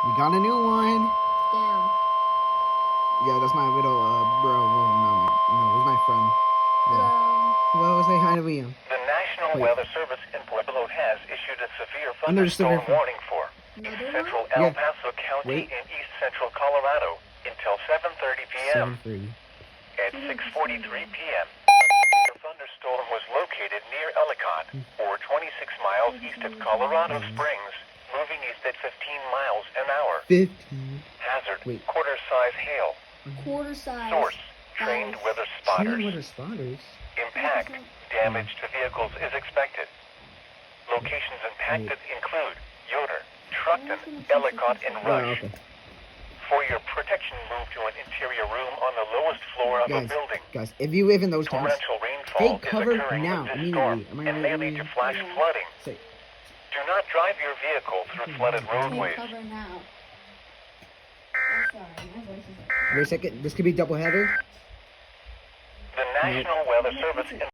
We got a new one. Damn. Yeah, that's my little bro. No, it was my friend. Yeah. Well, say hi to Liam. The National Weather Service in Pueblo has issued a severe Under the thunderstorm severe warning for East Central El Paso County and East Central Colorado until 7:30 p.m. 7:30. At 6:43 p.m., a thunderstorm was located near Ellicott, or 26 miles east of Colorado Springs, moving east at 15 miles an hour. 15. Hazard: quarter-size hail. Quarter size. Source: trained weather spotters. Trained weather spotters. Impact: damage to vehicles is expected. Locations impacted include Yoder, Truckton, Ellicott, and Rush. Okay. For your protection, move to an interior room on the lowest floor of a building. Guys, if you live in those towns, Torrential rainfall take cover is occurring now, with this storm immediately. and may lead to flash flooding. Say, Do not drive your vehicle through flooded roadways. Take cover now. I'm sorry, my voice is wait a second. This could be double header. The National Weather Service